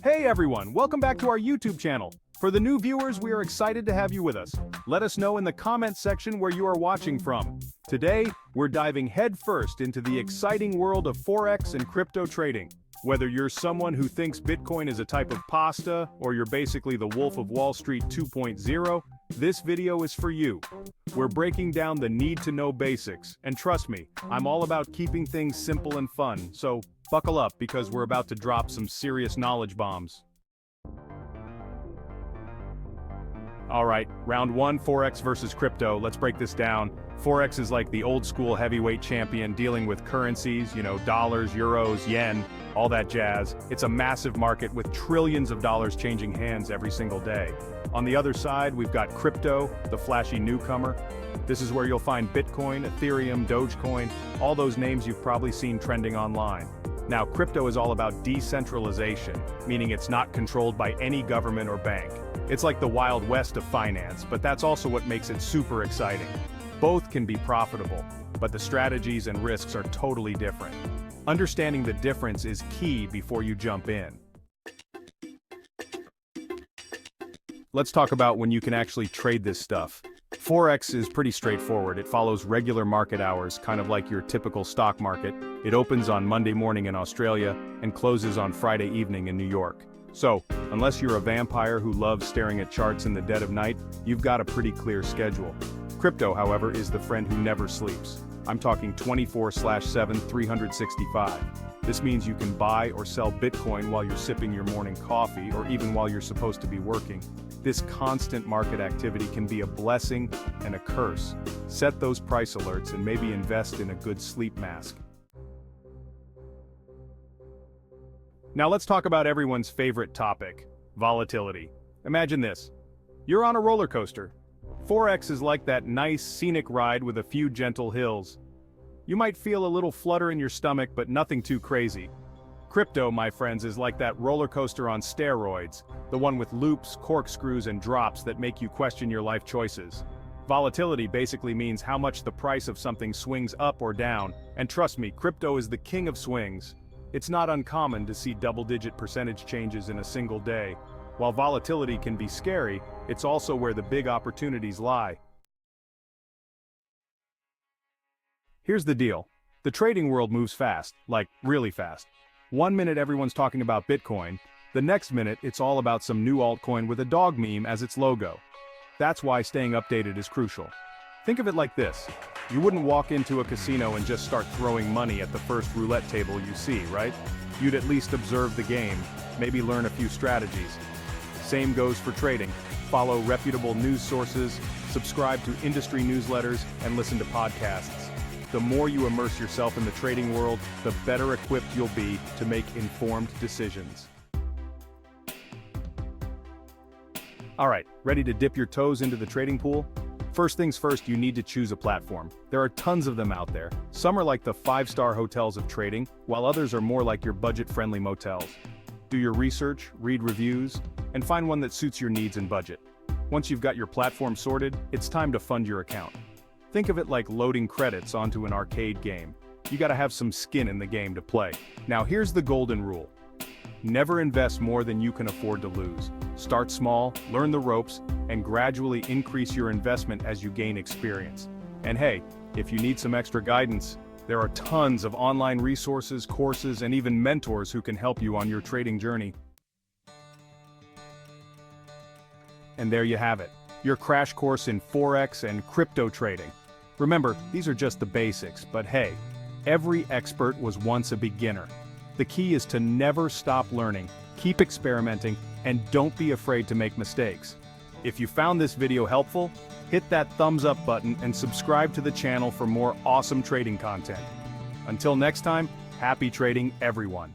Hey everyone, welcome back to our YouTube channel. For the new viewers, we are excited to have you with us. Let us know in the comments section where you are watching from. Today, we're diving headfirst into the exciting world of Forex and crypto trading. Whether you're someone who thinks Bitcoin is a type of pasta, or you're basically the Wolf of Wall Street 2.0, this video is for you. We're breaking down the need-to-know basics, and trust me, I'm all about keeping things simple and fun, so buckle up because we're about to drop some serious knowledge bombs. Alright, round one, Forex versus crypto. Let's break this down. Forex is like the old school heavyweight champion dealing with currencies, dollars, euros, yen, all that jazz. It's a massive market with trillions of dollars changing hands every single day. On the other side, we've got crypto, the flashy newcomer. This is where you'll find Bitcoin, Ethereum, Dogecoin, all those names you've probably seen trending online. Now, crypto is all about decentralization, meaning it's not controlled by any government or bank. It's like the Wild West of finance, but that's also what makes it super exciting. Both can be profitable, but the strategies and risks are totally different. Understanding the difference is key before you jump in. Let's talk about when you can actually trade this stuff. Forex is pretty straightforward. It follows regular market hours, kind of like your typical stock market. It opens on Monday morning in Australia and closes on Friday evening in New York. So, unless you're a vampire who loves staring at charts in the dead of night, you've got a pretty clear schedule. Crypto, however, is the friend who never sleeps. I'm talking 24/7, 365. This means you can buy or sell Bitcoin while you're sipping your morning coffee or even while you're supposed to be working. This constant market activity can be a blessing and a curse. Set those price alerts and maybe invest in a good sleep mask. Now let's talk about everyone's favorite topic, volatility. Imagine this. You're on a roller coaster. Forex is like that nice, scenic ride with a few gentle hills. You might feel a little flutter in your stomach, but nothing too crazy. Crypto, my friends, is like that roller coaster on steroids, the one with loops, corkscrews, and drops that make you question your life choices. Volatility basically means how much the price of something swings up or down, and trust me, crypto is the king of swings. It's not uncommon to see double-digit percentage changes in a single day. While volatility can be scary, it's also where the big opportunities lie. Here's the deal. The trading world moves fast, like really fast. One minute everyone's talking about Bitcoin, the next minute it's all about some new altcoin with a dog meme as its logo. That's why staying updated is crucial. Think of it like this. You wouldn't walk into a casino and just start throwing money at the first roulette table you see, right? You'd at least observe the game, maybe learn a few strategies. Same goes for trading. Follow reputable news sources, subscribe to industry newsletters, and listen to podcasts. The more you immerse yourself in the trading world, the better equipped you'll be to make informed decisions. Alright, ready to dip your toes into the trading pool? First things first, you need to choose a platform. There are tons of them out there. Some are like the 5-star hotels of trading, while others are more like your budget-friendly motels. Do your research, read reviews, and find one that suits your needs and budget. Once you've got your platform sorted, it's time to fund your account. Think of it like loading credits onto an arcade game. You gotta have some skin in the game to play. Now here's the golden rule. Never invest more than you can afford to lose. Start small, learn the ropes, and gradually increase your investment as you gain experience. And hey, if you need some extra guidance, there are tons of online resources, courses, and even mentors who can help you on your trading journey. And there you have it, your crash course in Forex and crypto trading. Remember, these are just the basics, but hey, every expert was once a beginner. The key is to never stop learning, keep experimenting, and don't be afraid to make mistakes. If you found this video helpful, hit that thumbs up button and subscribe to the channel for more awesome trading content. Until next time, happy trading everyone.